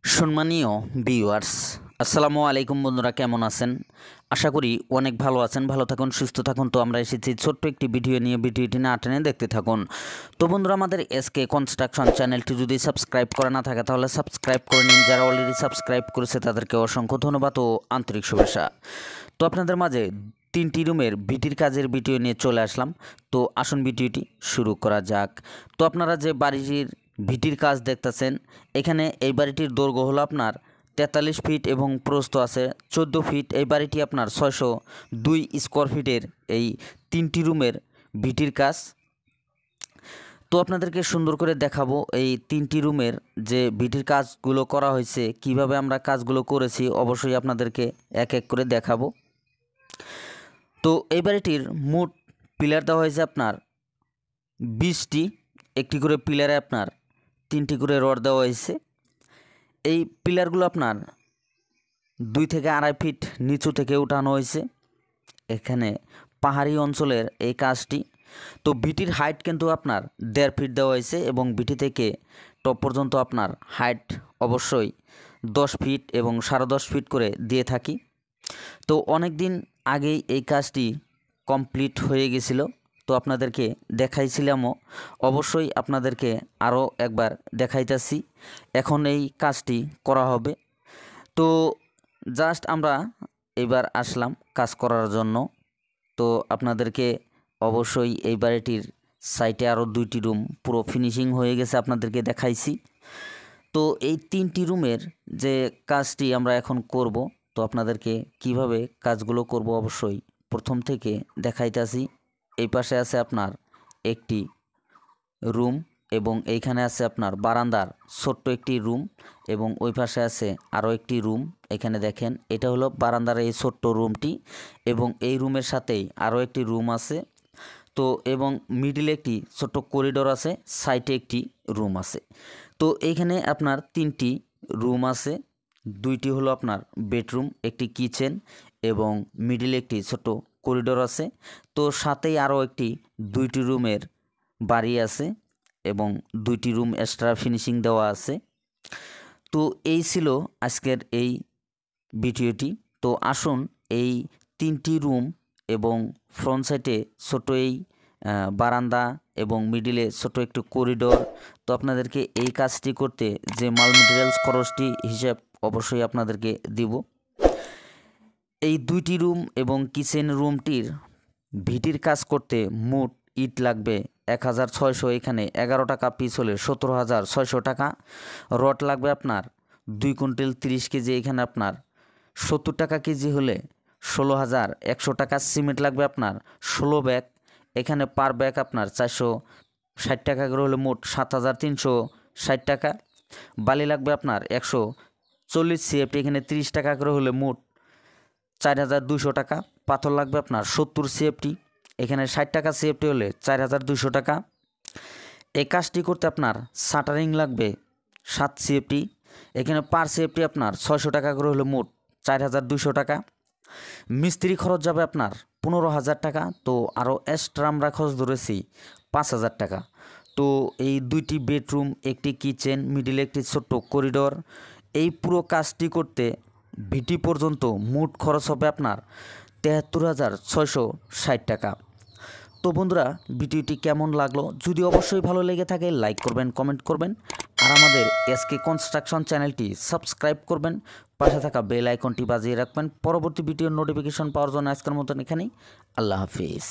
সম্মানীয় ভিউয়ার্স, আসসালামু আলাইকুম বন্ধুরা, কেমন আছেন? আশা করি অনেক ভালো আছেন। ভালো থাকুন, সুস্থ থাকুন। তো আমরা এসেছি ছোট্ট একটি ভিডিও নিয়ে, ভিডিওটি না টেনে দেখতে থাকুন। তো বন্ধুরা, আমাদের এসকে কনস্ট্রাকশন চ্যানেলটি যদি সাবস্ক্রাইব করা না থাকে তাহলে সাবস্ক্রাইব করে নিন। যারা অলরেডি সাবস্ক্রাইব করেছে তাদেরকে অসংখ্য ধন্যবাদ ও আন্তরিক শুভেচ্ছা। তো আপনাদের মাঝে 3টি রুমের ভিটির কাজের ভিডিও নিয়ে চলে আসলাম। তো আসুন ভিডিওটি শুরু করা যাক। তো আপনারা যে বাড়িটির ভিটির কাজ দেখতেছেন, এখানে এই বাড়িটির দৈর্ঘ্য হলো আপনার 43 ফিট এবং প্রস্থ আছে 14 ফিট। এই বাড়িটি আপনার 602 স্কোয়ার ফিটের এই 3টি রুমের ভিটির কাজ। তো আপনাদেরকে সুন্দর করে দেখাবো এই 3টি রুমের যে ভিটির কাজগুলো করা হয়েছে, কিভাবে আমরা কাজগুলো করেছি, অবশ্যই আপনাদেরকে এক এক করে দেখাবো। তো এই বাড়িটির মোট পিলার দেওয়া হয়েছে আপনার 20টি। একটি করে পিলারে আপনার 3টি করে রড দেওয়া হয়েছে। এই পিলারগুলো আপনার 2 থেকে 2.5 ফিট নিচু থেকে উঠানো হয়েছে। এখানে পাহাড়ি অঞ্চলের এই কাজটি। তো ভিটির হাইট কিন্তু আপনার 1.5 ফিট দেওয়া হয়েছে এবং ভিটি থেকে টপ পর্যন্ত আপনার হাইট অবশ্যই 10 ফিট এবং 10.5 ফিট করে দিয়ে থাকি। তো অনেক দিন আগেই এই কাজটি কমপ্লিট হয়ে গেছিল। তো আপনাদেরকে দেখাইছিলামও, অবশ্যই আপনাদেরকে আরও একবার দেখাইতেছি। এখন এই কাজটি করা হবে। তো জাস্ট আমরা এবার আসলাম কাজ করার জন্য। তো আপনাদেরকে অবশ্যই এই বাড়িটির সাইটে আরও 2টি রুম পুরো ফিনিশিং হয়ে গেছে, আপনাদেরকে দেখাইছি। তো এই 3টি রুমের যে কাজটি আমরা এখন করব, তো আপনাদেরকে কিভাবে কাজগুলো করব অবশ্যই প্রথম থেকে দেখাইতেছি। এই পাশে আছে আপনার একটি রুম এবং এইখানে আছে আপনার বারান্দার ছোট্ট একটি রুম এবং ওই পাশে আছে আরও একটি রুম। এখানে দেখেন, এটা হলো বারান্দার এই ছোট্ট রুমটি এবং এই রুমের সাথেই আরও একটি রুম আছে। তো এবং মিডিলে একটি ছোট্ট করিডোর আছে, সাইডে একটি রুম আছে। তো এইখানে আপনার 3টি রুম আছে। 2টি হলো আপনার বেডরুম, একটি কিচেন এবং মিডিলে একটি ছোট করিডোর আছে। তো সাথেই আরও একটি 2টি রুমের বাড়ি আছে এবং 2টি রুম এক্সট্রা ফিনিশিং দেওয়া আছে। তো এই ছিল আজকের এই ভিডিওটি। তো আসুন এই 3টি রুম এবং ফ্রন্ট সাইডে ছোট এই বারান্দা এবং মিডিলে ছোট একটু করিডোর। তো আপনাদেরকে এই কাজটি করতে যে মাল মেটেরিয়ালস খরচটি হিসাব অবশ্যই আপনাদেরকে দিব। এই 2টি রুম এবং কিচেন রুমটির ভিটির কাজ করতে মোট ইট লাগবে 1600, এখানে 11 টাকা পিস হলে 17,600 টাকা। রড লাগবে আপনার 2 কুইন্টাল 30 কেজি, এখানে আপনার 70 টাকা কেজি হলে 16,100 টাকা। সিমেন্ট লাগবে আপনার 16 ব্যাগ, এখানে পার ব্যাগ আপনার 460 টাকা করে হলে মোট 7,360 টাকা। বালি লাগবে আপনার 140 সিএফটি, এখানে 30 টাকা করে হলে মোট 4,200 টাকা। পাথর লাগবে আপনার 70 সিএফটি, এখানে 60 টাকা সিএফটি হলে 4,200 টাকা। এই কাজটি করতে আপনার শাটারিং লাগবে 7 সিএফটি, এখানে পার সিএফটি আপনার 600 টাকা করে হলে মোট 4,200 টাকা। মিস্ত্রি খরচ যাবে আপনার 15,000 টাকা। তো আরও এক্সট্রা আমরা খরচ ধরেছি 5,000 টাকা। তো এই 2টি বেডরুম, একটি কিচেন, মিডিলে একটি ছোট্ট করিডোর, এই পুরো কাজটি করতে ভিটি পর্যন্ত মোট খরচ হবে আপনার 73,660 টাকা। তো বন্ধুরা, ভিডিওটি কেমন লাগলো? যদি অবশ্যই ভালো লেগে থাকে লাইক করবেন, কমেন্ট করবেন আর আমাদের এসকে কনস্ট্রাকশন চ্যানেলটি সাবস্ক্রাইব করবেন। পাশে থাকা বেল আইকনটি বাজিয়ে রাখবেন পরবর্তী ভিডিওর নোটিফিকেশন পাওয়ার জন্য। আজকের মতন এখানেই, আল্লাহ হাফিজ।